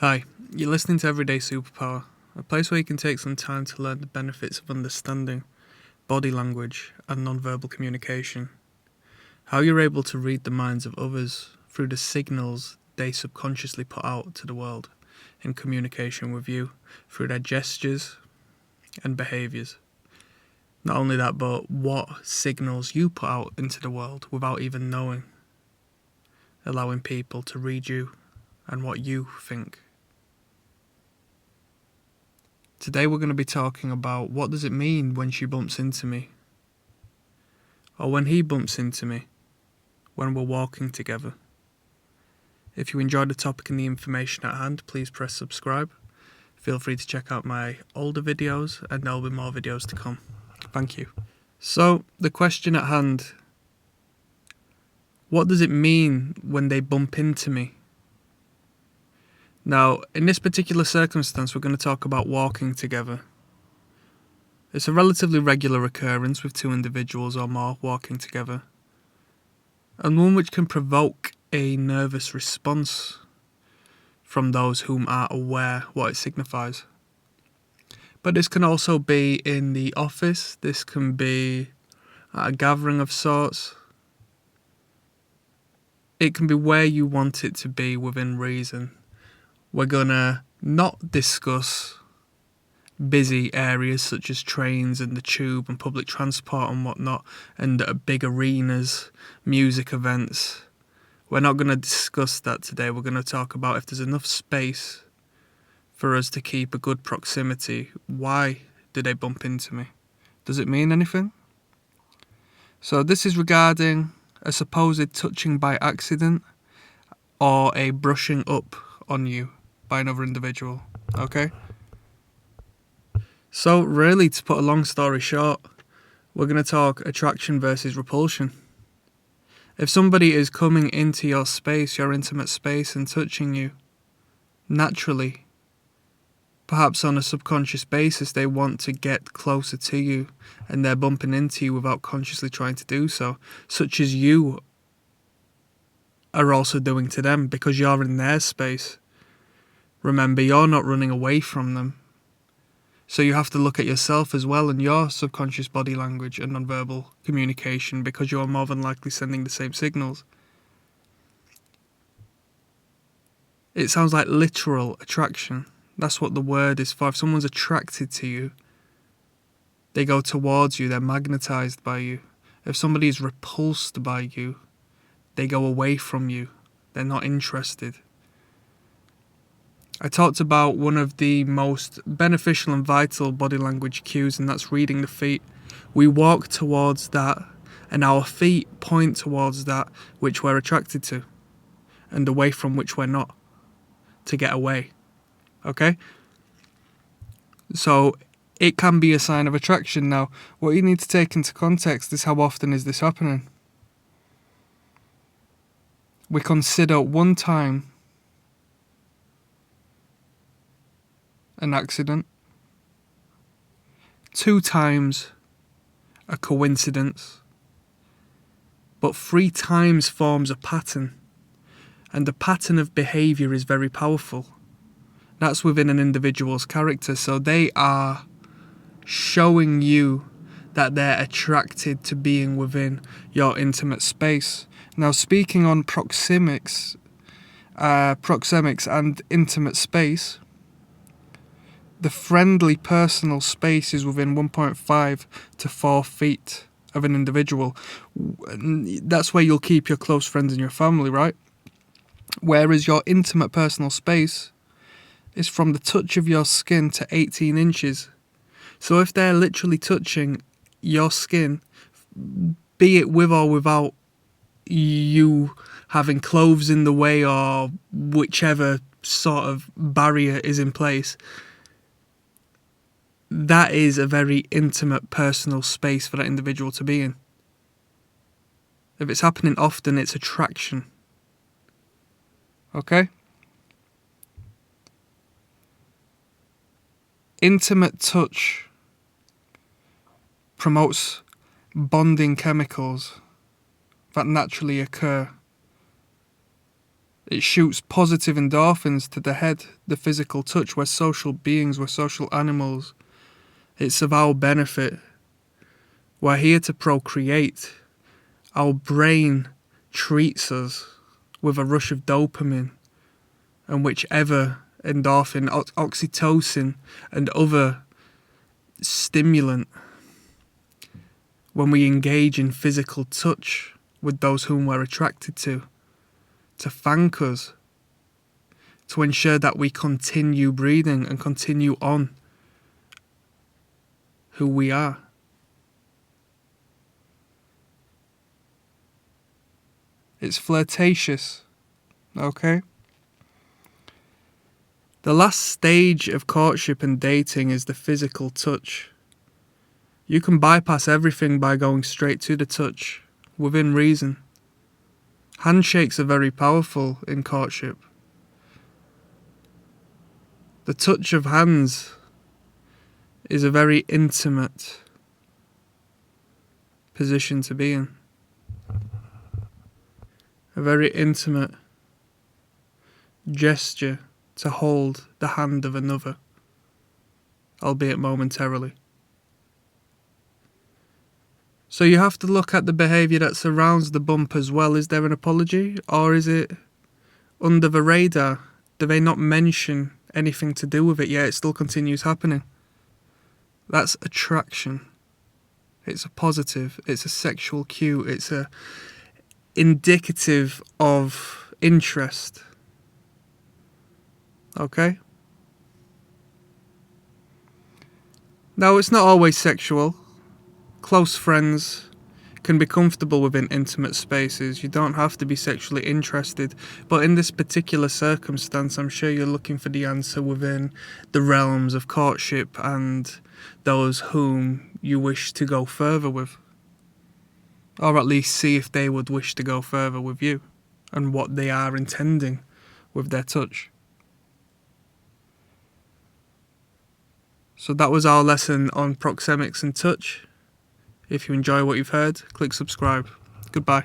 Hi, you're listening to Everyday Superpower, a place where you can take some time to learn the benefits of understanding body language and nonverbal communication. How you're able to read the minds of others through the signals they subconsciously put out to the world in communication with you through their gestures and behaviours. Not only that, but what signals you put out into the world without even knowing, allowing people to read you and what you think. Today we're going to be talking about what does it mean when she bumps into me, or when he bumps into me, when we're walking together. If you enjoyed the topic and the information at hand, please press subscribe. Feel free to check out my older videos, and there'll be more videos to come. Thank you. So, the question at hand, what does it mean when they bump into me? Now, in this particular circumstance, we're going to talk about walking together. It's a relatively regular occurrence with two individuals or more walking together, and one which can provoke a nervous response from those whom are aware what it signifies. But this can also be in the office, this can be at a gathering of sorts. It can be where you want it to be within reason. We're gonna not discuss busy areas such as trains and the tube and public transport and whatnot, and big arenas, music events. We're not going to discuss that today. We're going to talk about if there's enough space for us to keep a good proximity. Why do they bump into me? Does it mean anything? So this is regarding a supposed touching by accident or a brushing up on you by another individual. Okay? So really, to put a long story short, we're going to talk attraction versus repulsion. If somebody is coming into your space, your intimate space, and touching you, naturally, perhaps on a subconscious basis, they want to get closer to you, and they're bumping into you without consciously trying to do so, such as you are also doing to them because you're in their space. Remember, you're not running away from them. So you have to look at yourself as well and your subconscious body language and nonverbal communication, because you are more than likely sending the same signals. It sounds like literal attraction. That's what the word is for. If someone's attracted to you, they go towards you, they're magnetized by you. If somebody is repulsed by you, they go away from you. They're not interested. I talked about one of the most beneficial and vital body language cues, and that's reading the feet. We walk towards that, and our feet point towards that which we're attracted to, and away from which we're not, to get away. Okay? So it can be a sign of attraction. Now, what you need to take into context is how often is this happening. We consider one time an accident, 2 times a coincidence, but 3 times forms a pattern, and the pattern of behaviour is very powerful. That's within an individual's character, so they are showing you that they're attracted to being within your intimate space. Now, speaking on proxemics and intimate space, the friendly personal space is within 1.5 to 4 feet of an individual. That's where you'll keep your close friends and your family, right? Whereas your intimate personal space is from the touch of your skin to 18 inches. So if they're literally touching your skin, be it with or without you having clothes in the way or whichever sort of barrier is in place, that is a very intimate personal space for that individual to be in. If it's happening often, it's attraction. Okay? Intimate touch promotes bonding chemicals that naturally occur It shoots positive endorphins to the head, the physical touch. We're social beings, we're social animals. It's of our benefit. We're here to procreate. Our brain treats us with a rush of dopamine and whichever endorphin, oxytocin and other stimulant when we engage in physical touch with those whom we're attracted to thank us, to ensure that we continue breathing and continue on who we are. It's flirtatious, okay? The last stage of courtship and dating is the physical touch. You can bypass everything by going straight to the touch, within reason. Handshakes are very powerful in courtship. The touch of hands is a very intimate position to be in. A very intimate gesture to hold the hand of another, albeit momentarily. So you have to look at the behaviour that surrounds the bump as well. Is there an apology, or is it under the radar? Do they not mention anything to do with it yet? It still continues happening. That's attraction. It's a positive. It's a sexual cue. It's a indicative of interest. Okay? Now, it's not always sexual. Close friends can be comfortable within intimate spaces. You don't have to be sexually interested. But in this particular circumstance, I'm sure you're looking for the answer within the realms of courtship and those whom you wish to go further with. Or at least see if they would wish to go further with you and what they are intending with their touch. So that was our lesson on proxemics and touch. If you enjoy what you've heard, click subscribe. Goodbye.